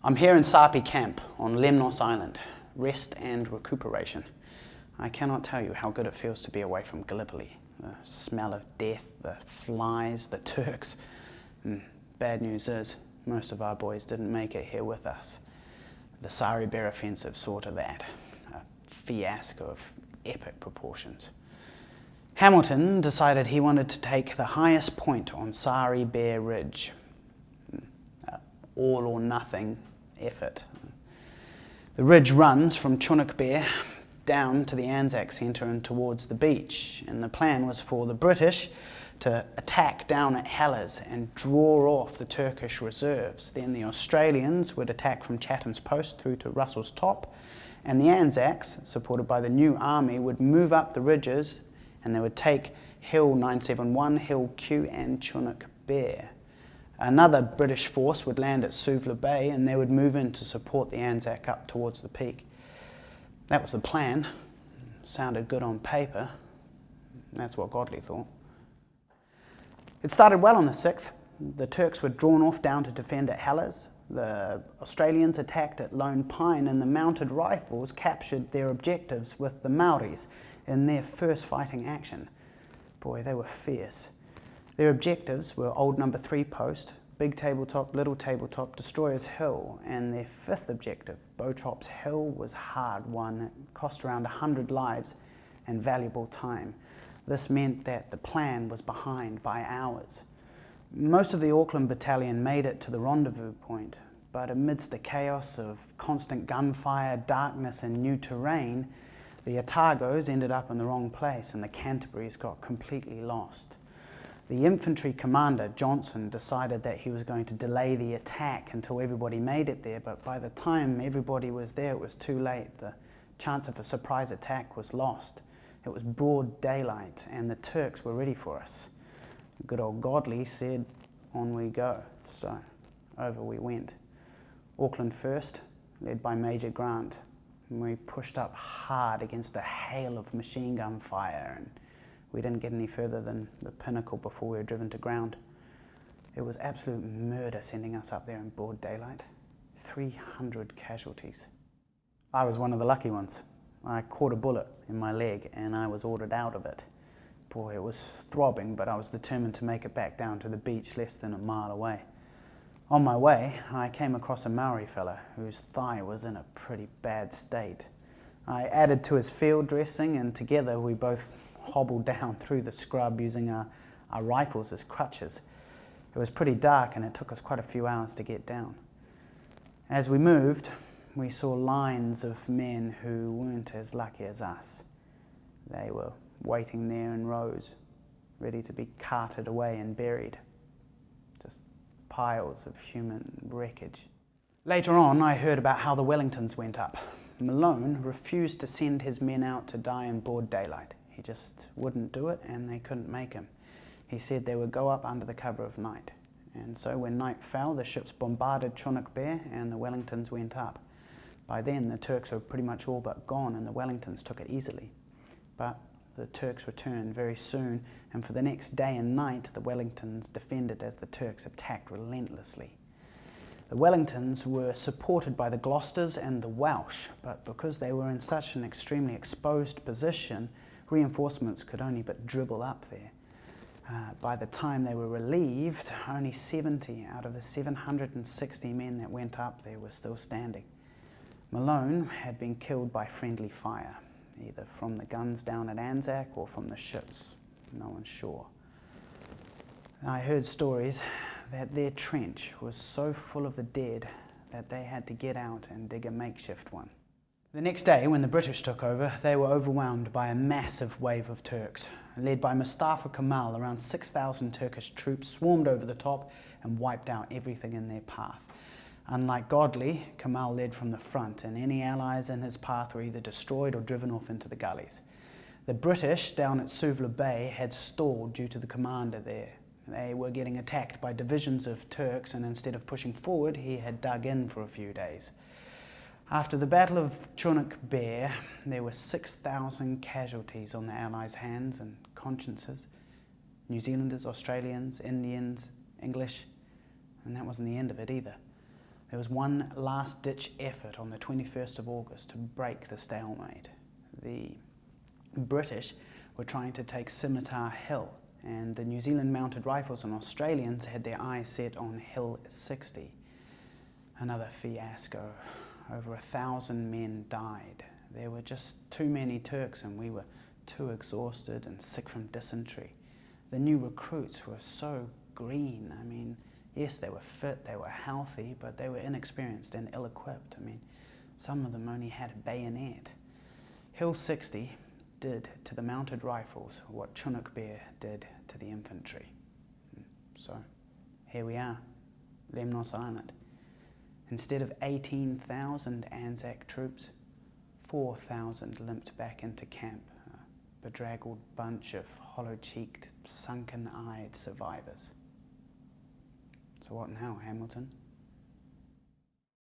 I'm here in Sari camp on Lemnos Island, rest and recuperation. I cannot tell you how good it feels to be away from Gallipoli. The smell of death, the flies, the Turks. Bad news is, most of our boys didn't make it here with us. The Sari Bair Offensive saw to that, a fiasco of epic proportions. Hamilton decided he wanted to take the highest point on Sari Bair Ridge. All or nothing effort. The ridge runs from Chunuk Bair down to the ANZAC centre and towards the beach, and the plan was for the British to attack down at Hellers and draw off the Turkish reserves. Then the Australians would attack from Chatham's Post through to Russell's Top, and the ANZACs, supported by the new army, would move up the ridges and they would take Hill 971, Hill Q and Chunuk Bair. Another British force would land at Suvla Bay and they would move in to support the ANZAC up towards the peak. That was the plan. Sounded good on paper. That's what Godley thought. It started well on the 6th. The Turks were drawn off down to defend at Hellers. The Australians attacked at Lone Pine and the mounted rifles captured their objectives with the Maoris in their first fighting action. Boy, they were fierce. Their objectives were Old Number 3 Post, Big Tabletop, Little Tabletop, Destroyers Hill, and their fifth objective, Bowtrops Hill, was hard won. It cost around 100 lives and valuable time. This meant that the plan was behind by hours. Most of the Auckland Battalion made it to the rendezvous point, but amidst the chaos of constant gunfire, darkness and new terrain, the Otagos ended up in the wrong place and the Canterburys got completely lost. The infantry commander, Johnson, decided that he was going to delay the attack until everybody made it there, but by the time everybody was there, it was too late. The chance of a surprise attack was lost. It was broad daylight, and the Turks were ready for us. Good old Godley said, on we go. So, over we went. Auckland first, led by Major Grant. And we pushed up hard against a hail of machine gun fire, and we didn't get any further than the pinnacle before we were driven to ground. It was absolute murder sending us up there in broad daylight. 300 casualties. I was one of the lucky ones. I caught a bullet in my leg and I was ordered out of it. Boy, it was throbbing, but I was determined to make it back down to the beach less than a mile away. On my way, I came across a Maori fella whose thigh was in a pretty bad state. I added to his field dressing and together we both hobbled down through the scrub using our rifles as crutches. It was pretty dark and it took us quite a few hours to get down. As we moved, we saw lines of men who weren't as lucky as us. They were waiting there in rows, ready to be carted away and buried. Just piles of human wreckage. Later on, I heard about how the Wellingtons went up. Malone refused to send his men out to die in broad daylight. He just wouldn't do it and they couldn't make him. He said they would go up under the cover of night. And so when night fell, the ships bombarded Chunuk Bair and the Wellingtons went up. By then the Turks were pretty much all but gone and the Wellingtons took it easily. But the Turks returned very soon, and for the next day and night the Wellingtons defended as the Turks attacked relentlessly. The Wellingtons were supported by the Gloucesters and the Welsh, but because they were in such an extremely exposed position, reinforcements could only but dribble up there. By the time they were relieved, only 70 out of the 760 men that went up there were still standing. Malone had been killed by friendly fire, either from the guns down at ANZAC or from the ships. No one's sure. I heard stories that their trench was so full of the dead that they had to get out and dig a makeshift one. The next day, when the British took over, they were overwhelmed by a massive wave of Turks. Led by Mustafa Kemal, around 6,000 Turkish troops swarmed over the top and wiped out everything in their path. Unlike Godley, Kemal led from the front, and any allies in his path were either destroyed or driven off into the gullies. The British, down at Suvla Bay, had stalled due to the commander there. They were getting attacked by divisions of Turks, and instead of pushing forward, he had dug in for a few days. After the Battle of Chunuk Bair, there were 6,000 casualties on the Allies' hands and consciences. New Zealanders, Australians, Indians, English, and that wasn't the end of it either. There was one last-ditch effort on the 21st of August to break the stalemate. The British were trying to take Scimitar Hill, and the New Zealand Mounted Rifles and Australians had their eyes set on Hill 60. Another fiasco. Over 1,000 men died. There were just too many Turks, and we were too exhausted and sick from dysentery. The new recruits were so green. I mean, yes, they were fit, they were healthy, but they were inexperienced and ill-equipped. I mean, some of them only had a bayonet. Hill 60 did to the mounted rifles what Chunuk Bair did to the infantry. So, here we are, Lemnos Island. Instead of 18,000 ANZAC troops, 4,000 limped back into camp, a bedraggled bunch of hollow-cheeked, sunken-eyed survivors. So what now, Hamilton?